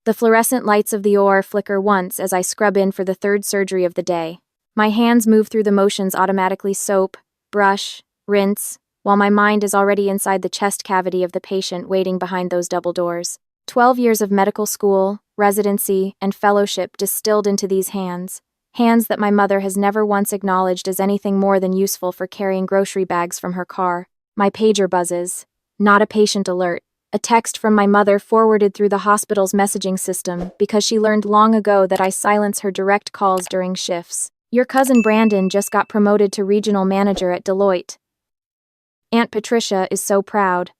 The fluorescent lights of the OR flicker once as I scrub in for the third surgery of the day. My hands move through the motions automatically: soap, brush, rinse, while my mind is already inside the chest cavity of the patient waiting behind those double doors. 12 years of medical school, residency, and fellowship distilled into these hands. Hands that my mother has never once acknowledged as anything more than useful for carrying grocery bags from her car. My pager buzzes. Not a patient alert. A text from my mother forwarded through the hospital's messaging system because she learned long ago that I silence her direct calls during shifts. Your cousin Brandon just got promoted to regional manager at Deloitte. Aunt Patricia is so proud.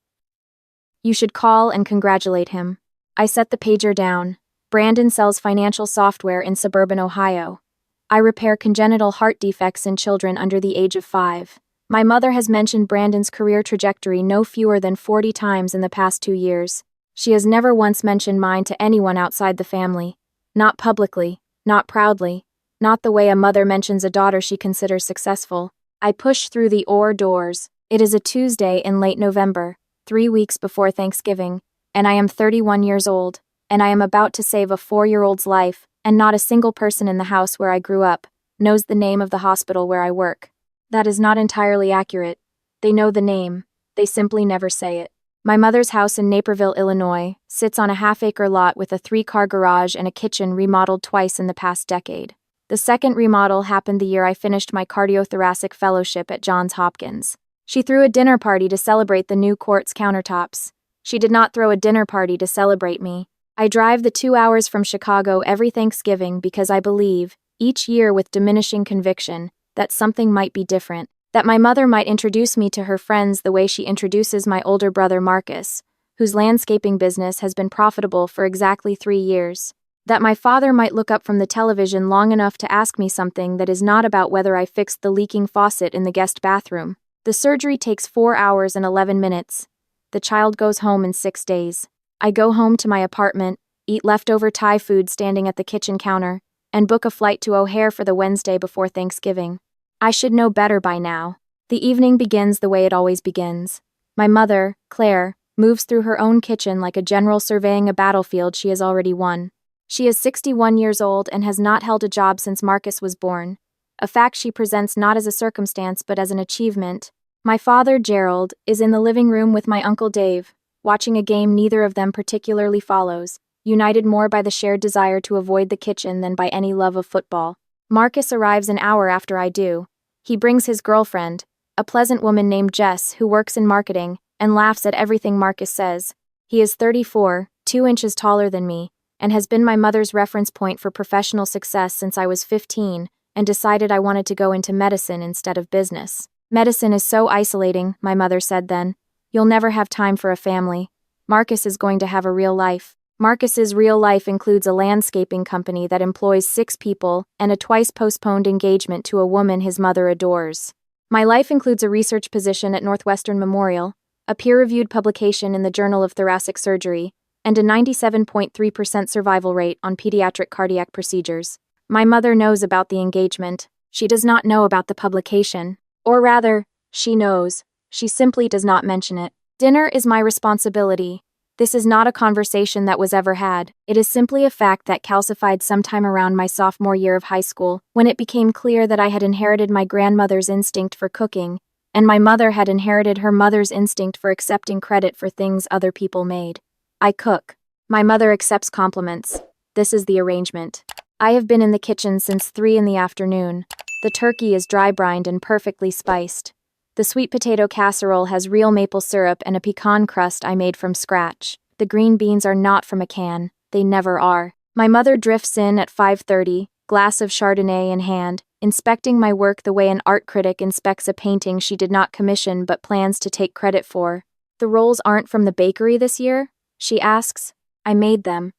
You should call and congratulate him. I set the pager down. Brandon sells financial software in suburban Ohio. I repair congenital heart defects in children under the age of 5. My mother has mentioned Brandon's career trajectory no fewer than 40 times in the past 2 years. She has never once mentioned mine to anyone outside the family. Not publicly, not proudly, not the way a mother mentions a daughter she considers successful. I push through the OR doors. It is a Tuesday in late November, 3 weeks before Thanksgiving, and I am 31 years old, and I am about to save a 4-year-old's life, and not a single person in the house where I grew up knows the name of the hospital where I work. That is not entirely accurate. They know the name. They simply never say it. My mother's house in Naperville, Illinois, sits on a half-acre lot with a 3-car garage and a kitchen remodeled twice in the past decade. The second remodel happened the year I finished my cardiothoracic fellowship at Johns Hopkins. She threw a dinner party to celebrate the new quartz countertops. She did not throw a dinner party to celebrate me. I drive the 2 hours from Chicago every Thanksgiving because I believe, each year with diminishing conviction, that something might be different, that my mother might introduce me to her friends the way she introduces my older brother Marcus, whose landscaping business has been profitable for exactly 3 years, that my father might look up from the television long enough to ask me something that is not about whether I fixed the leaking faucet in the guest bathroom. The surgery takes 4 hours and 11 minutes. The child goes home in 6 days. I go home to my apartment, eat leftover Thai food standing at the kitchen counter, and book a flight to O'Hare for the Wednesday before Thanksgiving. I should know better by now. The evening begins the way it always begins. My mother, Claire, moves through her own kitchen like a general surveying a battlefield she has already won. She is 61 years old and has not held a job since Marcus was born, a fact she presents not as a circumstance but as an achievement. My father, Gerald, is in the living room with my uncle Dave, watching a game neither of them particularly follows, united more by the shared desire to avoid the kitchen than by any love of football. Marcus arrives an hour after I do. He brings his girlfriend, a pleasant woman named Jess who works in marketing, and laughs at everything Marcus says. He is 34, 2 inches taller than me, and has been my mother's reference point for professional success since I was 15, and decided I wanted to go into medicine instead of business. Medicine is so isolating, my mother said then. You'll never have time for a family. Marcus is going to have a real life. Marcus's real life includes a landscaping company that employs 6 people and a twice-postponed engagement to a woman his mother adores. My life includes a research position at Northwestern Memorial, a peer-reviewed publication in the Journal of Thoracic Surgery, and a 97.3% survival rate on pediatric cardiac procedures. My mother knows about the engagement. She does not know about the publication. Or rather, she knows. She simply does not mention it. Dinner is my responsibility. This is not a conversation that was ever had. It is simply a fact that calcified sometime around my sophomore year of high school, when it became clear that I had inherited my grandmother's instinct for cooking, and my mother had inherited her mother's instinct for accepting credit for things other people made. I cook. My mother accepts compliments. This is the arrangement. I have been in the kitchen since 3 in the afternoon. The turkey is dry-brined and perfectly spiced. The sweet potato casserole has real maple syrup and a pecan crust I made from scratch. The green beans are not from a can. They never are. My mother drifts in at 5:30, glass of Chardonnay in hand, inspecting my work the way an art critic inspects a painting she did not commission but plans to take credit for. The rolls aren't from the bakery this year? She asks. I made them.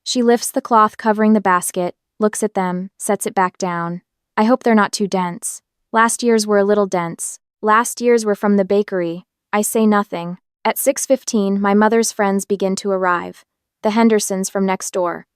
She lifts the cloth covering the basket, looks at them, sets it back down. I hope they're not too dense. Last year's were a little dense. Last year's were from the bakery. I say nothing. At 6:15, my mother's friends begin to arrive. The Hendersons from next door.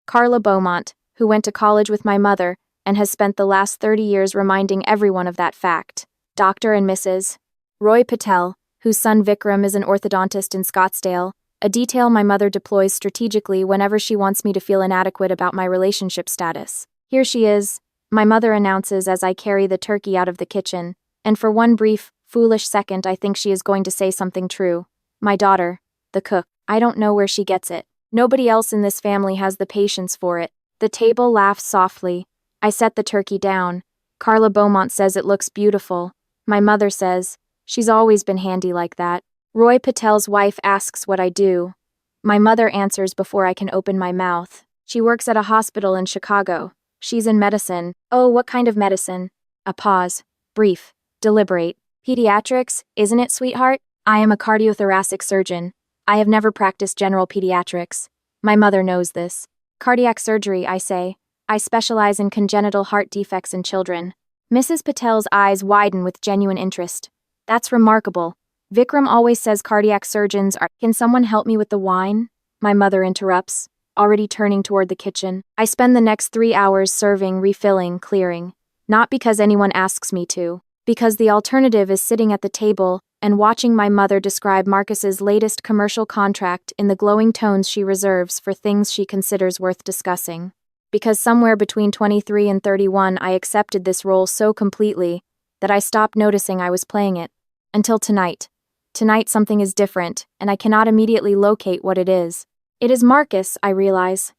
Carla Beaumont, who went to college with my mother and has spent the last 30 years reminding everyone of that fact. Dr. and Mrs. Roy Patel, whose son Vikram is an orthodontist in Scottsdale, a detail my mother deploys strategically whenever she wants me to feel inadequate about my relationship status. Here she is, my mother announces as I carry the turkey out of the kitchen, and for one brief, foolish second I think she is going to say something true. My daughter, the cook, I don't know where she gets it. Nobody else in this family has the patience for it. The table laughs softly. I set the turkey down. Carla Beaumont says it looks beautiful. My mother says, she's always been handy like that. Roy Patel's wife asks what I do. My mother answers before I can open my mouth. She works at a hospital in Chicago. She's in medicine. Oh, what kind of medicine? A pause. Brief. Deliberate. Pediatrics, isn't it, sweetheart? I am a cardiothoracic surgeon. I have never practiced general pediatrics. My mother knows this. Cardiac surgery, I say. I specialize in congenital heart defects in children. Mrs. Patel's eyes widen with genuine interest. That's remarkable. Vikram always says cardiac surgeons are. Can someone help me with the wine? My mother interrupts, already turning toward the kitchen. I spend the next 3 hours serving, refilling, clearing. Not because anyone asks me to. Because the alternative is sitting at the table and watching my mother describe Marcus's latest commercial contract in the glowing tones she reserves for things she considers worth discussing. Because somewhere between 23 and 31 I accepted this role so completely that I stopped noticing I was playing it. Until tonight. Tonight something is different, and I cannot immediately locate what it is. It is Marcus, I realize.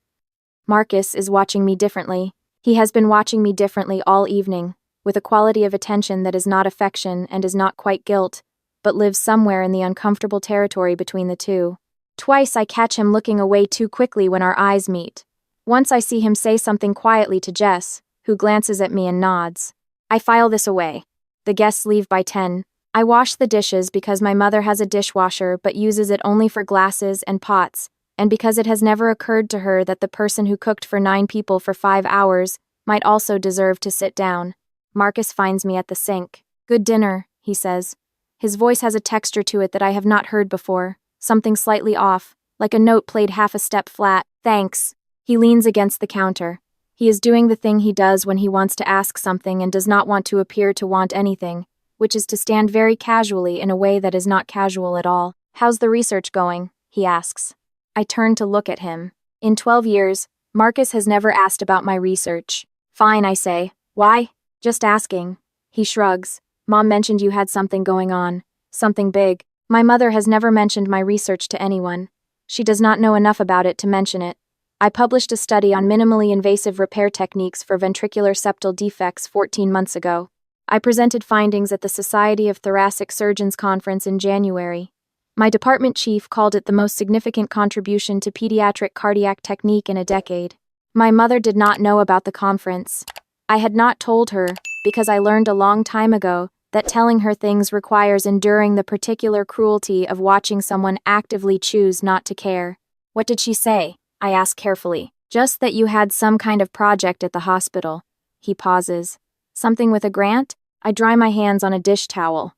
Marcus is watching me differently. He has been watching me differently all evening, with a quality of attention that is not affection and is not quite guilt, but lives somewhere in the uncomfortable territory between the two. Twice I catch him looking away too quickly when our eyes meet. Once I see him say something quietly to Jess, who glances at me and nods. I file this away. The guests leave by 10. I wash the dishes because my mother has a dishwasher but uses it only for glasses and pots, and because it has never occurred to her that the person who cooked for 9 people for 5 hours might also deserve to sit down. Marcus finds me at the sink. Good dinner, he says. His voice has a texture to it that I have not heard before, something slightly off, like a note played half a step flat. Thanks. He leans against the counter. He is doing the thing he does when he wants to ask something and does not want to appear to want anything, which is to stand very casually in a way that is not casual at all. How's the research going? He asks. I turn to look at him. In 12 years, Marcus has never asked about my research. Fine, I say. Why? Just asking. He shrugs. Mom mentioned you had something going on. Something big. My mother has never mentioned my research to anyone. She does not know enough about it to mention it. I published a study on minimally invasive repair techniques for ventricular septal defects 14 months ago. I presented findings at the Society of Thoracic Surgeons conference in January. My department chief called it the most significant contribution to pediatric cardiac technique in a decade. My mother did not know about the conference. I had not told her, because I learned a long time ago that telling her things requires enduring the particular cruelty of watching someone actively choose not to care. What did she say? I ask carefully. Just that you had some kind of project at the hospital. He pauses. Something with a grant? I dry my hands on a dish towel.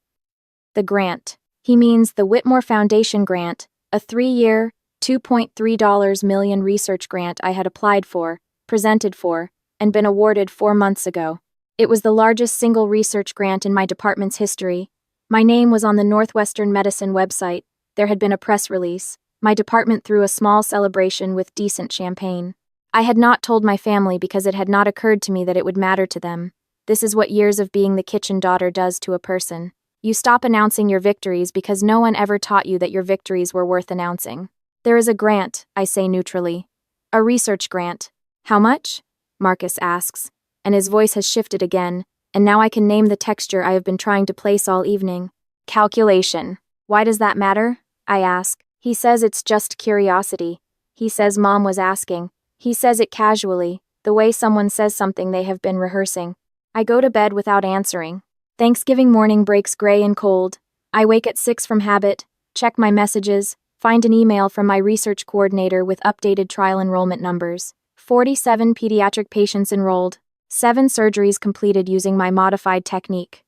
The grant. He means the Whitmore Foundation grant, a 3-year, $2.3 million research grant I had applied for, presented for, and been awarded 4 months ago. It was the largest single research grant in my department's history. My name was on the Northwestern Medicine website. There had been a press release. My department threw a small celebration with decent champagne. I had not told my family because it had not occurred to me that it would matter to them. This is what years of being the kitchen daughter does to a person. You stop announcing your victories because no one ever taught you that your victories were worth announcing. There is a grant, I say neutrally. A research grant. How much? Marcus asks, and his voice has shifted again, and now I can name the texture I have been trying to place all evening. Calculation. Why does that matter? I ask. He says it's just curiosity. He says Mom was asking. He says it casually, the way someone says something they have been rehearsing. I go to bed without answering. Thanksgiving morning breaks gray and cold. I wake at 6 from habit, check my messages, find an email from my research coordinator with updated trial enrollment numbers. 47 pediatric patients enrolled. 7 surgeries completed using my modified technique.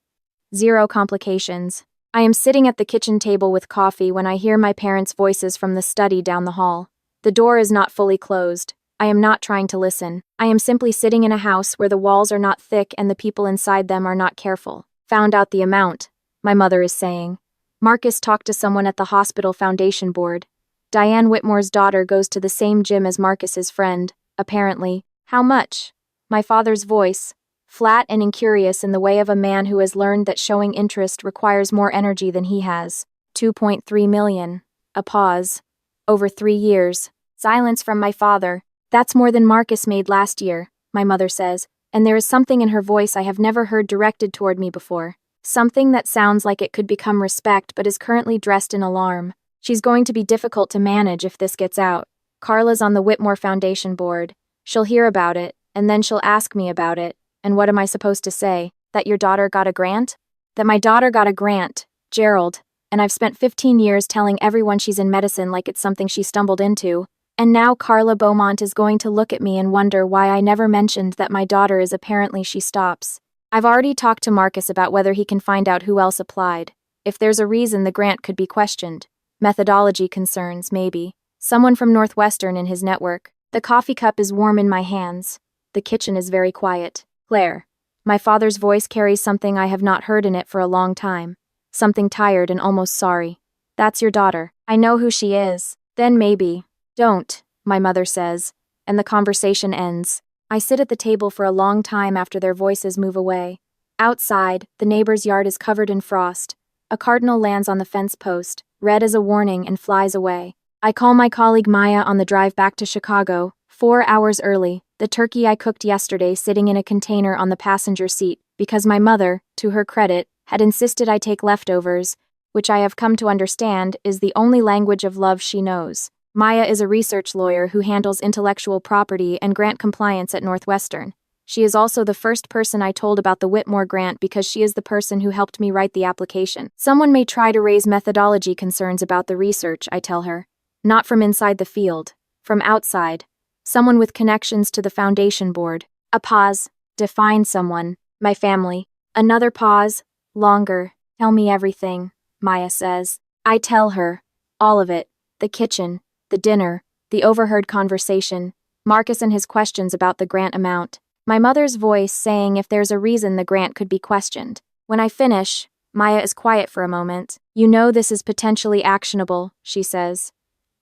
0 complications. I am sitting at the kitchen table with coffee when I hear my parents' voices from the study down the hall. The door is not fully closed. I am not trying to listen. I am simply sitting in a house where the walls are not thick and the people inside them are not careful. Found out the amount, my mother is saying. Marcus talked to someone at the hospital foundation board. Diane Whitmore's daughter goes to the same gym as Marcus's friend, apparently. How much? My father's voice, flat and incurious in the way of a man who has learned that showing interest requires more energy than he has. 2.3 million. A pause. Over 3 years. Silence from my father. That's more than Marcus made last year, my mother says, and there is something in her voice I have never heard directed toward me before. Something that sounds like it could become respect but is currently dressed in alarm. She's going to be difficult to manage if this gets out. Carla's on the Whitmore Foundation board. She'll hear about it, and then she'll ask me about it. And what am I supposed to say? That your daughter got a grant? That my daughter got a grant, Gerald, and I've spent 15 years telling everyone she's in medicine like it's something she stumbled into. And now Carla Beaumont is going to look at me and wonder why I never mentioned that my daughter is apparently she stops. I've already talked to Marcus about whether he can find out who else applied. If there's a reason the grant could be questioned. Methodology concerns, maybe. Someone from Northwestern in his network. The coffee cup is warm in my hands. The kitchen is very quiet. Claire. My father's voice carries something I have not heard in it for a long time. Something tired and almost sorry. That's your daughter. I know who she is. Then maybe. Don't, my mother says, and the conversation ends. I sit at the table for a long time after their voices move away. Outside, the neighbor's yard is covered in frost. A cardinal lands on the fence post, red as a warning, and flies away. I call my colleague Maya on the drive back to Chicago, 4 hours early, the turkey I cooked yesterday sitting in a container on the passenger seat, because my mother, to her credit, had insisted I take leftovers, which I have come to understand is the only language of love she knows. Maya is a research lawyer who handles intellectual property and grant compliance at Northwestern. She is also the first person I told about the Whitmore grant because she is the person who helped me write the application. Someone may try to raise methodology concerns about the research, I tell her. Not from inside the field. From outside. Someone with connections to the foundation board. A pause. Define someone. My family. Another pause. Longer. Tell me everything, Maya says. I tell her. All of it. The kitchen. The dinner, the overheard conversation, Marcus and his questions about the grant amount, my mother's voice saying if there's a reason the grant could be questioned. When I finish, Maya is quiet for a moment. You know this is potentially actionable, she says.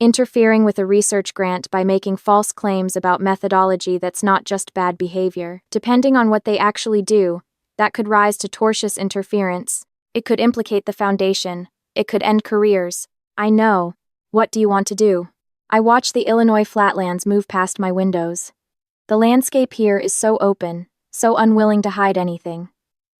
Interfering with a research grant by making false claims about methodology that's not just bad behavior. Depending on what they actually do, that could rise to tortious interference. It could implicate the foundation. It could end careers. I know. What do you want to do? I watch the Illinois flatlands move past my windows. The landscape here is so open, so unwilling to hide anything.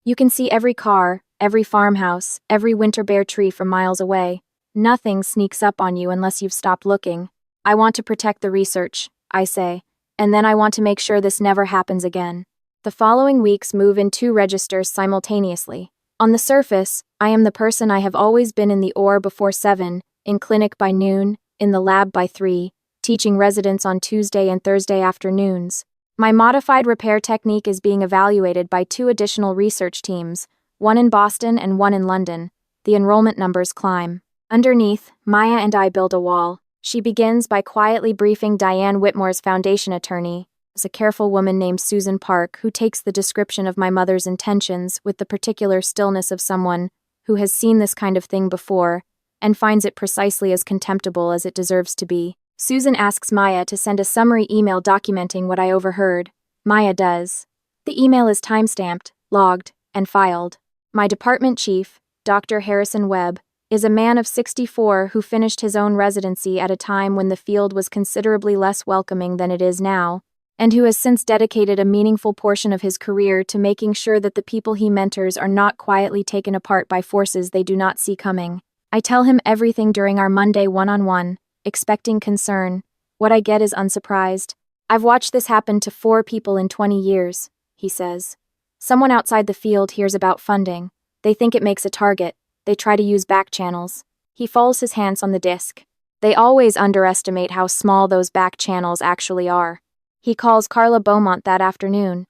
You can see every car, every farmhouse, every winter bare tree from miles away. Nothing sneaks up on you unless you've stopped looking. I want to protect the research, I say, and then I want to make sure this never happens again. The following weeks move in 2 registers simultaneously. On the surface, I am the person I have always been in the OR before 7, in clinic by noon, in the lab by 3, teaching residents on Tuesday and Thursday afternoons. My modified repair technique is being evaluated by 2 additional research teams, one in Boston and one in London. The enrollment numbers climb. Underneath, Maya and I build a wall. She begins by quietly briefing Diane Whitmore's foundation attorney, a careful woman named Susan Park, who takes the description of my mother's intentions with the particular stillness of someone who has seen this kind of thing before, and finds it precisely as contemptible as it deserves to be. Susan asks Maya to send a summary email documenting what I overheard. Maya does. The email is timestamped, logged, and filed. My department chief, Dr. Harrison Webb, is a man of 64 who finished his own residency at a time when the field was considerably less welcoming than it is now, and who has since dedicated a meaningful portion of his career to making sure that the people he mentors are not quietly taken apart by forces they do not see coming. I tell him everything during our Monday one-on-one, expecting concern. What I get is unsurprised. I've watched this happen to 4 people in 20 years, he says. Someone outside the field hears about funding. They think it makes a target. They try to use back channels. He folds his hands on the disc. They always underestimate how small those back channels actually are. He calls Carla Beaumont that afternoon.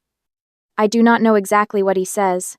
I do not know exactly what he says.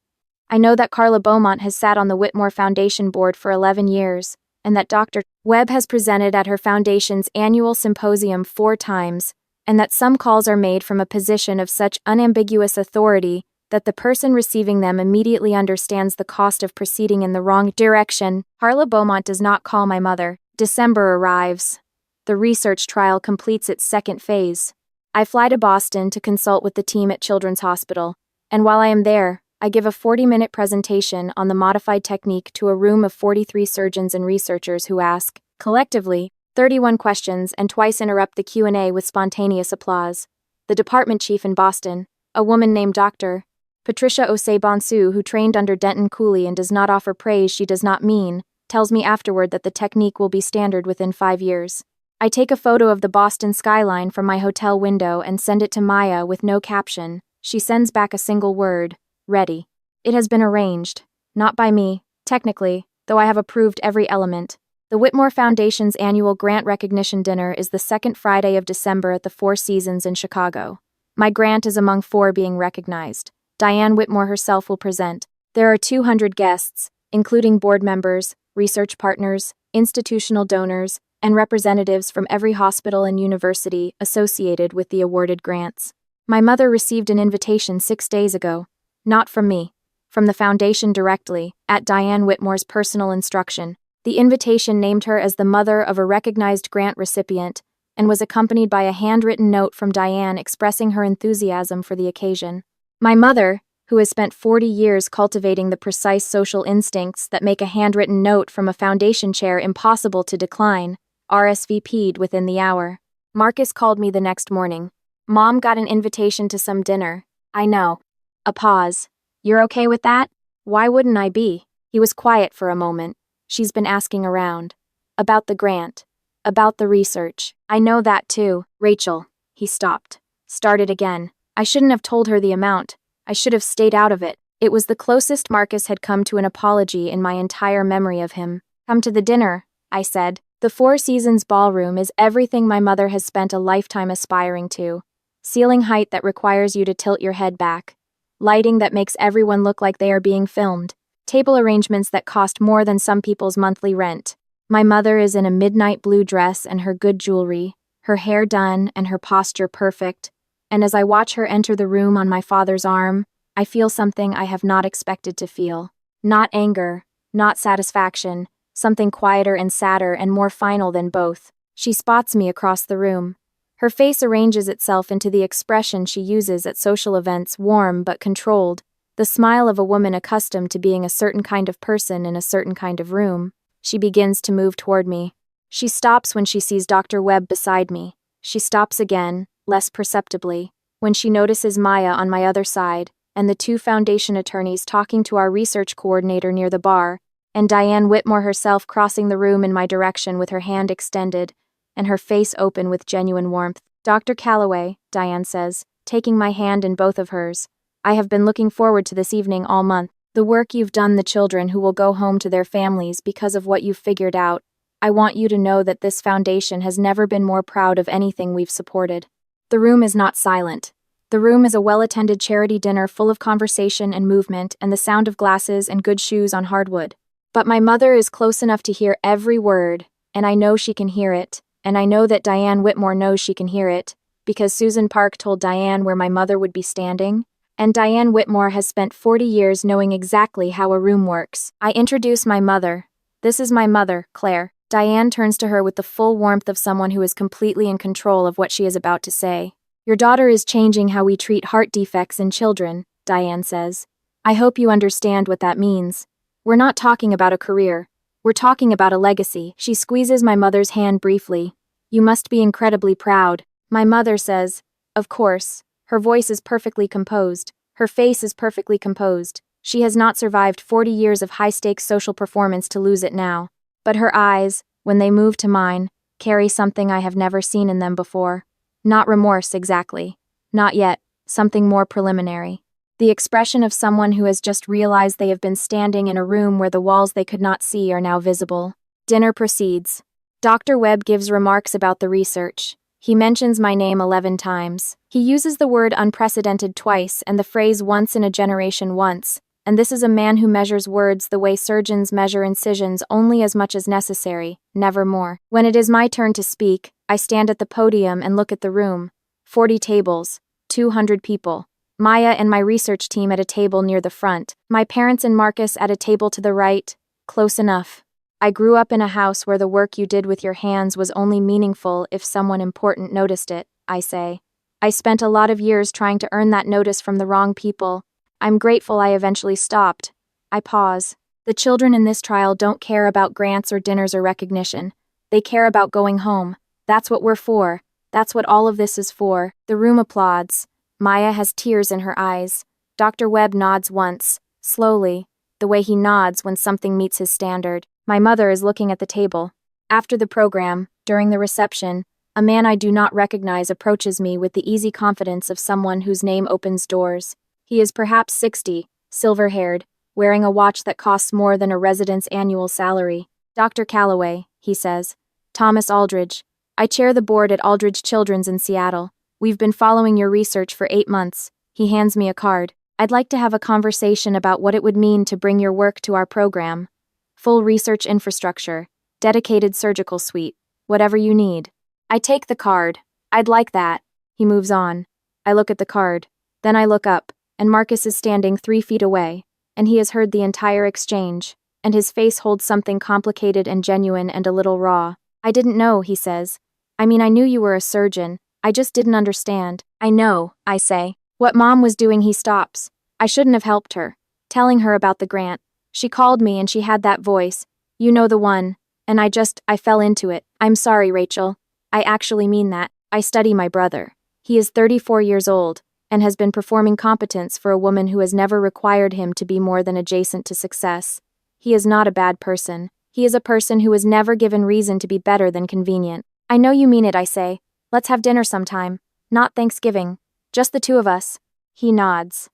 I know that Carla Beaumont has sat on the Whitmore Foundation board for 11 years, and that Dr. Webb has presented at her foundation's annual symposium 4 times, and that some calls are made from a position of such unambiguous authority that the person receiving them immediately understands the cost of proceeding in the wrong direction. Carla Beaumont does not call my mother. December arrives. The research trial completes its second phase. I fly to Boston to consult with the team at Children's Hospital, and while I am there, I give a 40-minute presentation on the modified technique to a room of 43 surgeons and researchers who ask, collectively, 31 questions and twice interrupt the Q&A with spontaneous applause. The department chief in Boston, a woman named Dr. Patricia Osei-Bonsu, who trained under Denton Cooley and does not offer praise she does not mean, tells me afterward that the technique will be standard within 5 years. I take a photo of the Boston skyline from my hotel window and send it to Maya with no caption. She sends back a single word, ready. It has been arranged. Not by me, technically, though I have approved every element. The Whitmore Foundation's annual grant recognition dinner is the second Friday of December at the Four Seasons in Chicago. My grant is among 4 being recognized. Diane Whitmore herself will present. There are 200 guests, including board members, research partners, institutional donors, and representatives from every hospital and university associated with the awarded grants. My mother received an invitation 6 days ago. Not from me. From the foundation directly, at Diane Whitmore's personal instruction. The invitation named her as the mother of a recognized grant recipient and was accompanied by a handwritten note from Diane expressing her enthusiasm for the occasion. My mother, who has spent 40 years cultivating the precise social instincts that make a handwritten note from a foundation chair impossible to decline, RSVP'd within the hour. Marcus called me the next morning. Mom got an invitation to some dinner. I know. A pause. You're okay with that? Why wouldn't I be? He was quiet for a moment. She's been asking around. About the grant. About the research. I know that too. Rachel. He stopped. Started again. I shouldn't have told her the amount. I should have stayed out of it. It was the closest Marcus had come to an apology in my entire memory of him. Come to the dinner, I said. The Four Seasons ballroom is everything my mother has spent a lifetime aspiring to. Ceiling height that requires you to tilt your head back. Lighting that makes everyone look like they are being filmed. Table arrangements that cost more than some people's monthly rent. My mother is in a midnight blue dress and her good jewelry, her hair done and her posture perfect, and as I watch her enter the room on my father's arm, I feel something I have not expected to feel. Not anger, not satisfaction, something quieter and sadder and more final than both. She spots me across the room. Her face arranges itself into the expression she uses at social events, warm but controlled. The smile of a woman accustomed to being a certain kind of person in a certain kind of room. She begins to move toward me. She stops when she sees Dr. Webb beside me. She stops again, less perceptibly, when she notices Maya on my other side, and the 2 foundation attorneys talking to our research coordinator near the bar, and Diane Whitmore herself crossing the room in my direction with her hand extended, and her face open with genuine warmth. Dr. Calloway, Diane says, taking my hand in both of hers. I have been looking forward to this evening all month. The work you've done, the children who will go home to their families because of what you've figured out. I want you to know that this foundation has never been more proud of anything we've supported. The room is not silent. The room is a well-attended charity dinner full of conversation and movement and the sound of glasses and good shoes on hardwood. But my mother is close enough to hear every word, and I know she can hear it, and I know that Diane Whitmore knows she can hear it, because Susan Park told Diane where my mother would be standing. And Diane Whitmore has spent 40 years knowing exactly how a room works. I introduce my mother. This is my mother, Claire. Diane turns to her with the full warmth of someone who is completely in control of what she is about to say. Your daughter is changing how we treat heart defects in children, Diane says. I hope you understand what that means. We're not talking about a career. We're talking about a legacy. She squeezes my mother's hand briefly. You must be incredibly proud. My mother says, of course. Her voice is perfectly composed. Her face is perfectly composed. She has not survived 40 years of high-stakes social performance to lose it now. But her eyes, when they move to mine, carry something I have never seen in them before. Not remorse, exactly. Not yet. Something more preliminary. The expression of someone who has just realized they have been standing in a room where the walls they could not see are now visible. Dinner proceeds. Dr. Webb gives remarks about the research. He mentions my name 11 times. He uses the word unprecedented twice and the phrase once in a generation once, and this is a man who measures words the way surgeons measure incisions only as much as necessary, never more. When it is my turn to speak, I stand at the podium and look at the room. 40 tables, 200 people. Maya and my research team at a table near the front. My parents and Marcus at a table to the right, close enough. I grew up in a house where the work you did with your hands was only meaningful if someone important noticed it, I say. I spent a lot of years trying to earn that notice from the wrong people. I'm grateful I eventually stopped. I pause. The children in this trial don't care about grants or dinners or recognition. They care about going home. That's what we're for. That's what all of this is for. The room applauds. Maya has tears in her eyes. Dr. Webb nods once, slowly, the way he nods when something meets his standard. My mother is looking at the table. After the program, during the reception, a man I do not recognize approaches me with the easy confidence of someone whose name opens doors. He is perhaps 60, silver-haired, wearing a watch that costs more than a resident's annual salary. Dr. Calloway, he says. Thomas Aldridge. I chair the board at Aldridge Children's in Seattle. We've been following your research for 8 months. He hands me a card. I'd like to have a conversation about what it would mean to bring your work to our program. Full research infrastructure, dedicated surgical suite, whatever you need. I take the card. I'd like that. He moves on. I look at the card. Then I look up, and Marcus is standing 3 feet away, and he has heard the entire exchange, and his face holds something complicated and genuine and a little raw. I didn't know, he says. I mean, I knew you were a surgeon. I just didn't understand. I know, I say. What Mom was doing, he stops. I shouldn't have helped her. Telling her about the grant. She called me and she had that voice. You know the one. And I fell into it. I'm sorry, Rachel. I actually mean that. I study my brother. He is 34 years old, and has been performing competence for a woman who has never required him to be more than adjacent to success. He is not a bad person. He is a person who was never given reason to be better than convenient. I know you mean it, I say. Let's have dinner sometime. Not Thanksgiving. Just the two of us. He nods.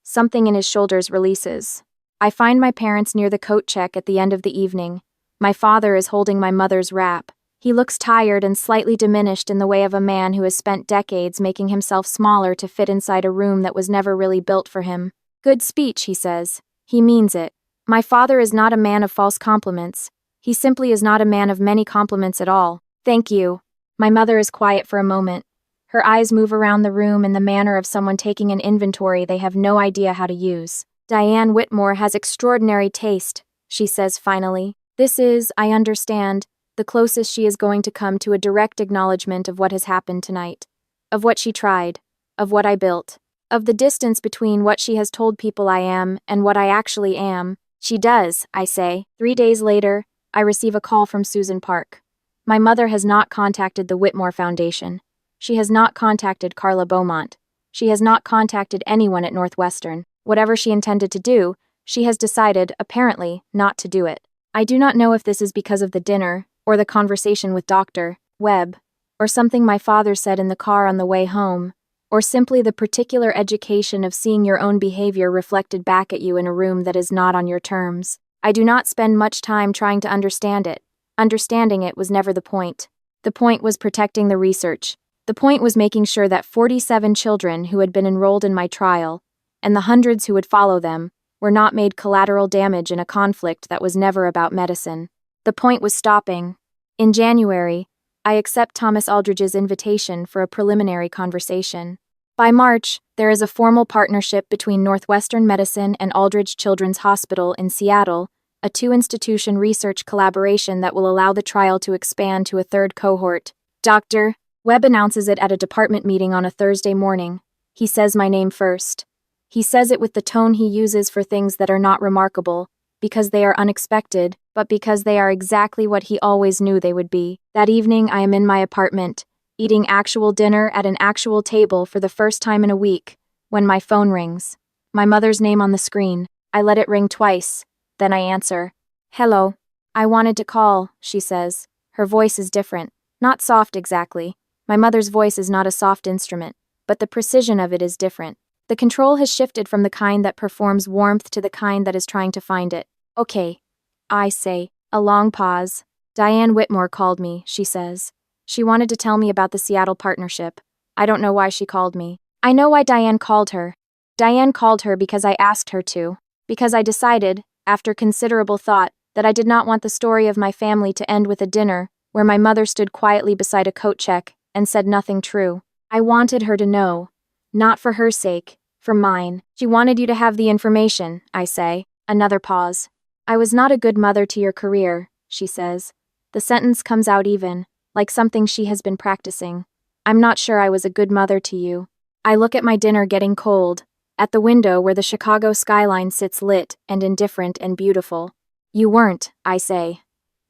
Something in his shoulders releases. I find my parents near the coat check at the end of the evening. My father is holding my mother's wrap. He looks tired and slightly diminished in the way of a man who has spent decades making himself smaller to fit inside a room that was never really built for him. Good speech, he says. He means it. My father is not a man of false compliments. He simply is not a man of many compliments at all. Thank you. My mother is quiet for a moment. Her eyes move around the room in the manner of someone taking an inventory they have no idea how to use. Diane Whitmore has extraordinary taste, she says finally. This is, I understand, the closest she is going to come to a direct acknowledgement of what has happened tonight. Of what she tried. Of what I built. Of the distance between what she has told people I am and what I actually am. She does, I say. 3 days later, I receive a call from Susan Park. My mother has not contacted the Whitmore Foundation. She has not contacted Carla Beaumont. She has not contacted anyone at Northwestern. Whatever she intended to do, she has decided, apparently, not to do it. I do not know if this is because of the dinner, or the conversation with Dr. Webb, or something my father said in the car on the way home, or simply the particular education of seeing your own behavior reflected back at you in a room that is not on your terms. I do not spend much time trying to understand it. Understanding it was never the point. The point was protecting the research. The point was making sure that 47 children who had been enrolled in my trial, and the hundreds who would follow them, were not made collateral damage in a conflict that was never about medicine. The point was stopping. In January, I accept Thomas Aldridge's invitation for a preliminary conversation. By March, there is a formal partnership between Northwestern Medicine and Aldridge Children's Hospital in Seattle, a 2-institution research collaboration that will allow the trial to expand to a 3rd cohort. Dr. Webb announces it at a department meeting on a Thursday morning. He says my name first. He says it with the tone he uses for things that are not remarkable, because they are unexpected, but because they are exactly what he always knew they would be. That evening, I am in my apartment, eating actual dinner at an actual table for the first time in a week, when my phone rings. My mother's name on the screen. I let it ring twice. Then I answer. Hello. I wanted to call, she says. Her voice is different. Not soft exactly. My mother's voice is not a soft instrument, but the precision of it is different. The control has shifted from the kind that performs warmth to the kind that is trying to find it. Okay. I say. A long pause. Diane Whitmore called me, she says. She wanted to tell me about the Seattle partnership. I don't know why she called me. I know why Diane called her. Diane called her because I asked her to. Because I decided, after considerable thought, that I did not want the story of my family to end with a dinner where my mother stood quietly beside a coat check and said nothing true. I wanted her to know. Not for her sake, for mine. She wanted you to have the information, I say. Another pause. I was not a good mother to your career, she says. The sentence comes out even, like something she has been practicing. I'm not sure I was a good mother to you. I look at my dinner getting cold, at the window where the Chicago skyline sits lit and indifferent and beautiful. You weren't, I say.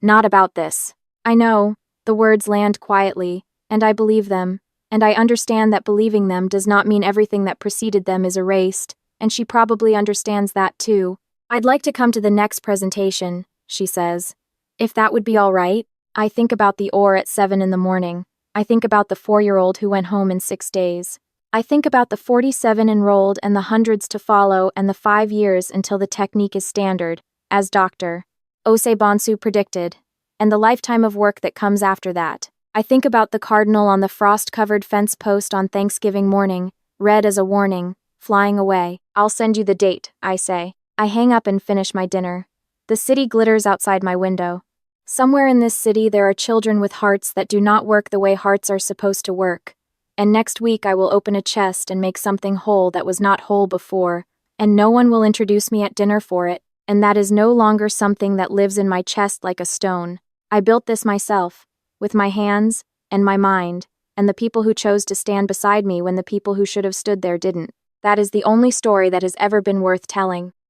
Not about this. I know, the words land quietly, and I believe them, and I understand that believing them does not mean everything that preceded them is erased, and she probably understands that too. I'd like to come to the next presentation, she says. If that would be all right. I think about the OR at 7 in the morning. I think about the 4-year-old who went home in 6 days. I think about the 47 enrolled and the hundreds to follow and the 5 years until the technique is standard, as Dr. Ose Bonsu predicted, and the lifetime of work that comes after that. I think about the cardinal on the frost-covered fence post on Thanksgiving morning, red as a warning, flying away. I'll send you the date, I say. I hang up and finish my dinner. The city glitters outside my window. Somewhere in this city there are children with hearts that do not work the way hearts are supposed to work. And next week I will open a chest and make something whole that was not whole before, and no one will introduce me at dinner for it, and that is no longer something that lives in my chest like a stone. I built this myself, with my hands, and my mind, and the people who chose to stand beside me when the people who should have stood there didn't. That is the only story that has ever been worth telling.